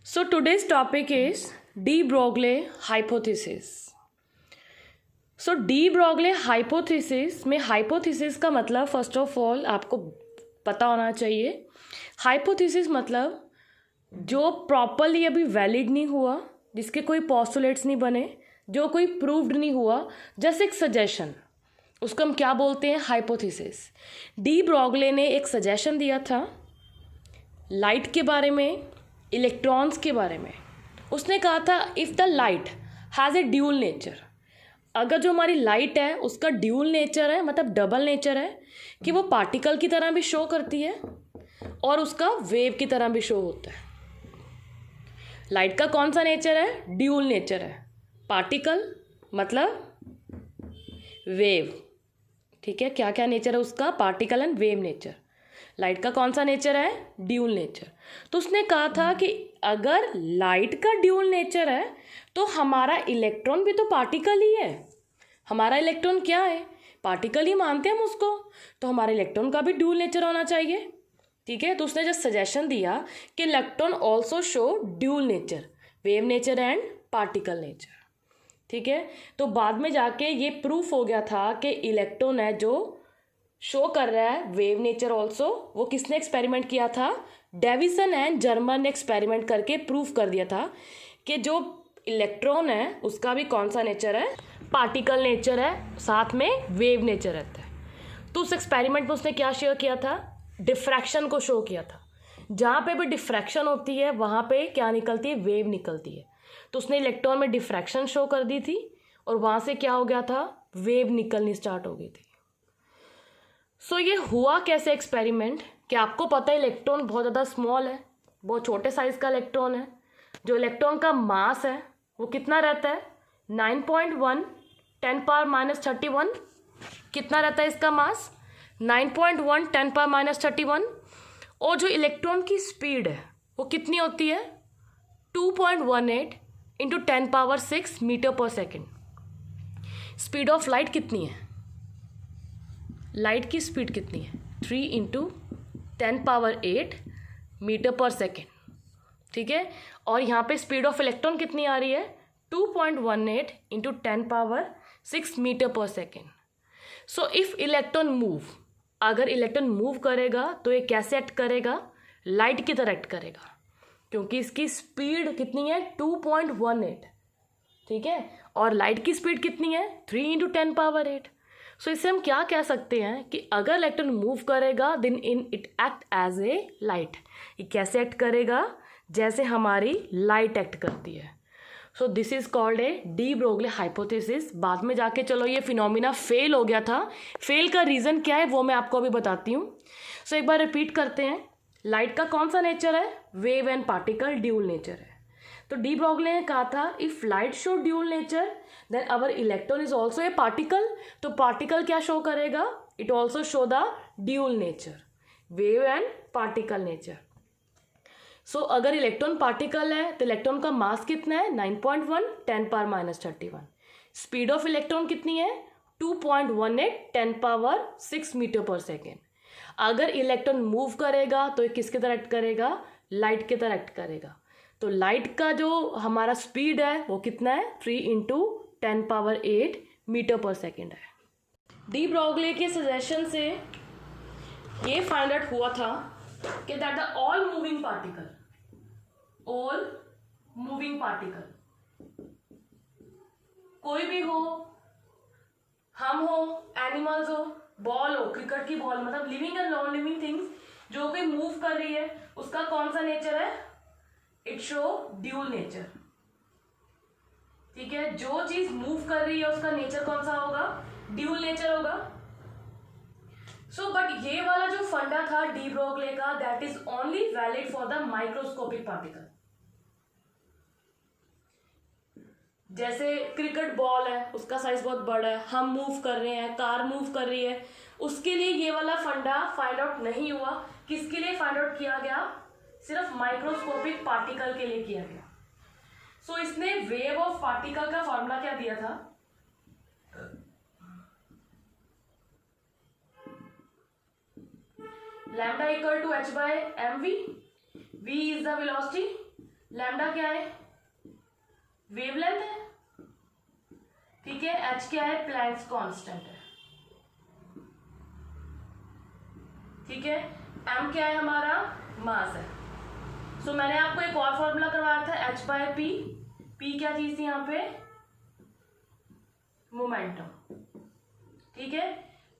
So today's topic is de Broglie hypothesis. So de Broglie hypothesis में hypothesis का मतलब first of all आपको पता होना चाहिए. hypothesis मतलब जो प्रॉपरली अभी वैलिड नहीं हुआ, जिसके कोई पोस्टुलेट्स नहीं बने, जो कोई प्रूव्ड नहीं हुआ, जस्ट एक सजेशन, उसको हम क्या बोलते हैं? हाइपोथेसिस. डी ब्रॉगले ने एक सजेशन दिया था लाइट के बारे में, इलेक्ट्रॉन्स के बारे में. उसने कहा था if the light has a dual nature, अगर जो हमारी लाइट है उसका ड्यूल नेचर है, मतलब डबल नेचर है, कि वो पार्टिकल की तरह भी शो करती है और उसका वेव की तरह भी शो होता है. लाइट का कौन सा नेचर है? ड्यूल नेचर है. पार्टिकल मतलब वेव. ठीक है, क्या क्या नेचर है उसका? Particle and wave nature. Light का कौन सा नेचर है? Dual nature. तो उसने कहा था कि अगर लाइट का ड्यूल नेचर है तो हमारा इलेक्ट्रॉन भी तो पार्टिकल ही है. हमारा इलेक्ट्रॉन क्या है? पार्टिकल ही मानते हैं हम उसको. तो हमारे इलेक्ट्रॉन का भी ड्यूल नेचर होना चाहिए. ठीक है, तो उसने जो सजेशन दिया कि electron also show dual nature, wave nature and particle nature. ठीक है, तो बाद में जाके ये प्रूफ हो गया था कि इलेक्ट्रॉन है जो शो कर रहा है वेव नेचर ऑल्सो. वो किसने एक्सपेरिमेंट किया था? डेविसन एंड जर्मन ने एक्सपेरिमेंट करके प्रूफ कर दिया था कि जो इलेक्ट्रॉन है उसका भी कौन सा नेचर है? पार्टिकल नेचर है, साथ में वेव नेचर रहता है. तो उस एक्सपेरिमेंट में उसने क्या शो किया था? डिफ्रैक्शन को शो किया था. जहाँ पे भी डिफ्रैक्शन होती है वहाँ पे क्या निकलती है? वेव निकलती है. तो उसने इलेक्ट्रॉन में डिफ्रैक्शन शो कर दी थी और वहाँ से क्या हो गया था? वेव निकलनी स्टार्ट हो गई थी. सो ये हुआ कैसे एक्सपेरिमेंट कि आपको पता है इलेक्ट्रॉन बहुत ज़्यादा स्मॉल है, बहुत छोटे साइज़ का इलेक्ट्रॉन है. जो इलेक्ट्रॉन का मास है वो कितना रहता है? 9.1 10⁻31. कितना रहता है इसका मास? 9.1 10⁻31. और जो इलेक्ट्रॉन की स्पीड है वो कितनी होती है? 2.18 इंटू 10⁻6 मीटर पर सेकेंड. स्पीड ऑफ लाइट कितनी है? लाइट की स्पीड कितनी है? 3 इंटू 10⁸ मीटर पर सेकेंड. ठीक है, और यहाँ पे स्पीड ऑफ इलेक्ट्रॉन कितनी आ रही है? 2.18 इंटू 10⁻6 मीटर पर second. So if electron move, अगर इलेक्ट्रॉन मूव करेगा तो ये कैसे एक्ट करेगा? लाइट की तरह एक्ट करेगा, क्योंकि इसकी स्पीड कितनी है? 2.18. ठीक है, और लाइट की स्पीड कितनी है? 3 इंटू 10⁸. सो इससे हम क्या कह सकते हैं कि अगर इलेक्ट्रॉन मूव करेगा then it act as a light. ये कैसे एक्ट करेगा? जैसे हमारी लाइट एक्ट करती है. So this is called a de Broglie hypothesis. बाद में जाके चलो ये फिनोमिना फेल हो गया था. फेल का रीज़न क्या है वो मैं आपको अभी बताती हूँ. सो एक बार रिपीट करते हैं. लाइट का कौन सा नेचर है? Wave and particle dual nature है. तो डी ब्रॉगले ने कहा था if light show dual nature then our electron is also a particle. तो पार्टिकल क्या शो करेगा? It also show the dual nature, wave and particle nature. So अगर electron particle है तो इलेक्ट्रॉन का मास कितना है? 9.1 10⁻31. स्पीड ऑफ इलेक्ट्रॉन कितनी है? 2.18 10⁻6 मीटर पर सेकेंड. अगर इलेक्ट्रॉन मूव करेगा तो ये किसके तरह एक्ट करेगा? लाइट के तरह एक्ट करेगा. तो लाइट का जो हमारा स्पीड है वो कितना है? 3 इंटू 10⁸ मीटर पर सेकेंड है. डी ब्रॉगले के सजेशन से ये फाइंड आउट हुआ था कि that the all moving particle कोई भी हो, हम हो, एनिमल्स हो, बॉल हो, क्रिकेट की बॉल, मतलब living and non living things जो कोई मूव कर रही है उसका कौन सा नेचर है? It show dual nature. ठीक है, जो चीज मूव कर रही है उसका नेचर कौन सा होगा? ड्यूल नेचर होगा. सो बट ये वाला जो फंडा था डी ब्रॉगले का, that is only valid for the microscopic particle. जैसे क्रिकेट बॉल है, उसका साइज बहुत बड़ा है, हम मूव कर रहे हैं, कार मूव कर रही है, उसके लिए ये वाला फंडा फाइंड आउट नहीं हुआ. किसके लिए फाइंड आउट किया गया? सिर्फ माइक्रोस्कोपिक पार्टिकल के लिए किया गया. सो इसने वेव ऑफ पार्टिकल का फॉर्मूला क्या दिया था? Lambda equal to h by mv. v is the velocity, lambda क्या है, वेवलेंथ है, ठीक है। एच क्या है, प्लैंक्स कांस्टेंट है, ठीक है। एम क्या है, हमारा मास है। सो मैंने आपको एक और फॉर्मूला करवाया था, एच बाय पी। पी क्या चीज थी यहाँ पे, मोमेंटम, ठीक है।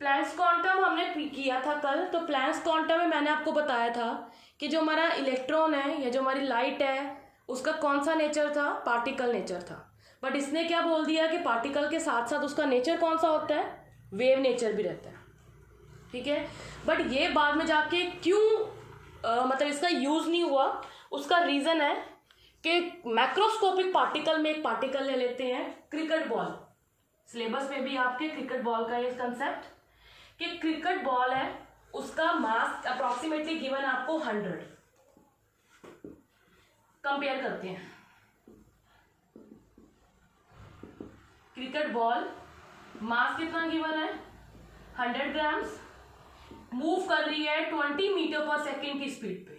प्लैंक्स क्वांटम हमने किया था कल, तो प्लैंक्स क्वांटम में मैंने आपको बताया था कि जो हमारा इलेक्ट्रॉन है या जो हमारी लाइट है उसका कौन सा नेचर था, पार्टिकल नेचर था। बट इसने क्या बोल दिया कि पार्टिकल के साथ साथ उसका नेचर कौन सा होता है, वेव नेचर भी रहता है, ठीक है। बट ये बाद में जाके क्यों मतलब इसका यूज नहीं हुआ, उसका रीजन है कि मैक्रोस्कोपिक पार्टिकल में एक पार्टिकल ले लेते हैं, क्रिकेट बॉल। सिलेबस में भी आपके क्रिकेट बॉल का ये कंसेप्ट कि क्रिकेट बॉल है, उसका मास अप्रोक्सीमेटली गिवन आपको 100। कंपेयर करते हैं, क्रिकेट बॉल मास कितना गिवन है, 100 ग्राम्स, मूव कर रही है 20 मीटर पर सेकेंड की स्पीड पे,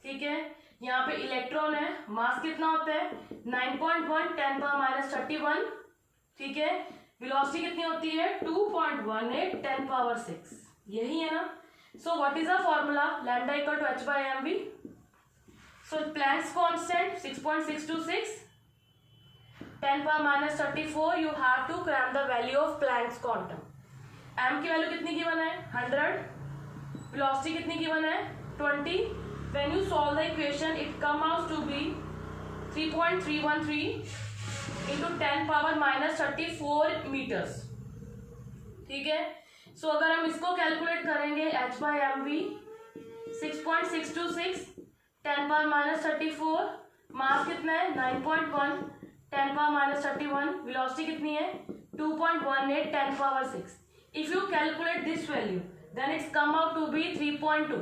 ठीक है। यहाँ पे इलेक्ट्रॉन है, मास कितना होता है 9.1 10⁻⁻31, ठीक है। वेलोसिटी कितनी होती है 2.18 10⁻⁶, यही है ना। So what is the formula, lambda equal to H by M V. So Planck's constant 6.626 10⁻⁻34, you have to cram the value of Planck's quantum. M की वैल्यू कितनी गिवन है 100, वेलोसिटी कितनी गिवन है 20। When you solve the equation it come out to be 3.313 into 10⁻⁻34 metres, ठीक है। So अगर हम इसको कैलकुलेट करेंगे, एच बाय एम वी 6.626 10⁻⁻34, मास कितना है 9.1 10⁻⁻31, वेलोसिटी कितनी है 2.18 10⁻⁶। If you calculate this value then it's come out to be 3.2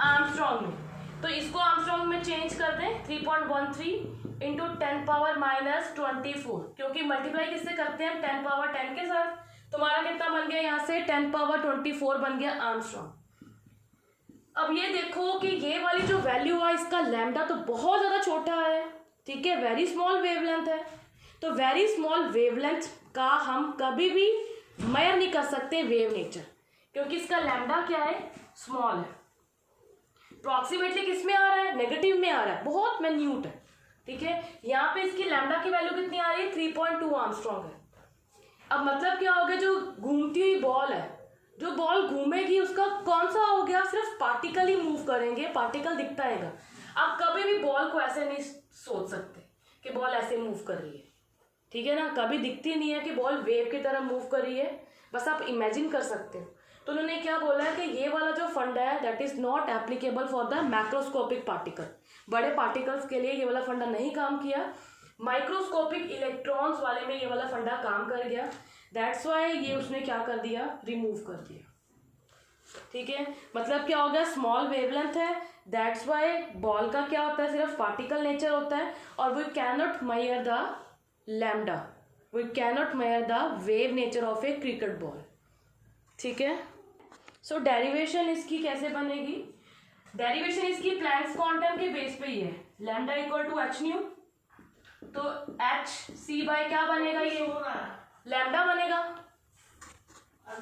Armstrong में। तो इसको आर्मस्ट्रॉन्ग में चेंज कर दें 3.13 इंटू 10⁻⁻24, क्योंकि मल्टीप्लाई किससे करते हैं 10⁻10 के साथ। तुम्हारा कितना बन गया यहाँ से 10⁻24 बन गया आर्मस्ट्रॉन्ग। अब ये देखो कि ये वाली जो वैल्यू है इसका लैम्डा तो बहुत ज्यादा छोटा है, ठीक है, वेरी स्मॉल वेवलेंथ है। तो वेरी स्मॉल वेवलेंथ का हम कभी भी मेजर नहीं कर सकते वेव नेचर, क्योंकि इसका लैम्डा क्या है, स्मॉल है। अप्रॉक्सीमेटली किस में आ रहा है, नेगेटिव में आ रहा है, बहुत मिन्यूट है, ठीक है। यहाँ पे इसकी लैम्डा की वैल्यू कितनी आ रही है 3.2 आर्मस्ट्रॉन्ग है। अब मतलब क्या हो गया, जो घूमती हुई बॉल है, जो बॉल घूमेगी उसका कौन सा हो गया, सिर्फ पार्टिकल ही मूव करेंगे, पार्टिकल दिखता रहेगा। आप कभी भी बॉल को ऐसे नहीं सोच सकते कि बॉल ऐसे मूव कर रही है, ठीक है ना, कभी दिखती नहीं है कि बॉल वेव की तरह मूव कर रही है, बस आप इमेजिन कर सकते हो। तो उन्होंने क्या बोला है कि ये वाला जो फंडा है that is not applicable for the macroscopic particle. बड़े पार्टिकल्स के लिए ये वाला फंडा नहीं काम किया, माइक्रोस्कोपिक इलेक्ट्रॉन्स वाले में ये वाला फंडा काम कर गया। दैट्स वाई ये उसने क्या कर दिया, रिमूव कर दिया, ठीक है। मतलब क्या हो गया, स्मॉल वेवलेंथ है, दैट्स वाई बॉल का क्या होता है, सिर्फ पार्टिकल नेचर होता है, और we can not measure the lambda, we can not measure the wave nature of a cricket ball, ठीक है। सो डेरिवेशन इसकी कैसे बनेगी, डेरिवेशन इसकी प्लैंक्स क्वांटम के बेस पे ही है, lambda equal to H nu, तो एच सी बाय क्या बनेगा, ये लैम्डा बनेगा,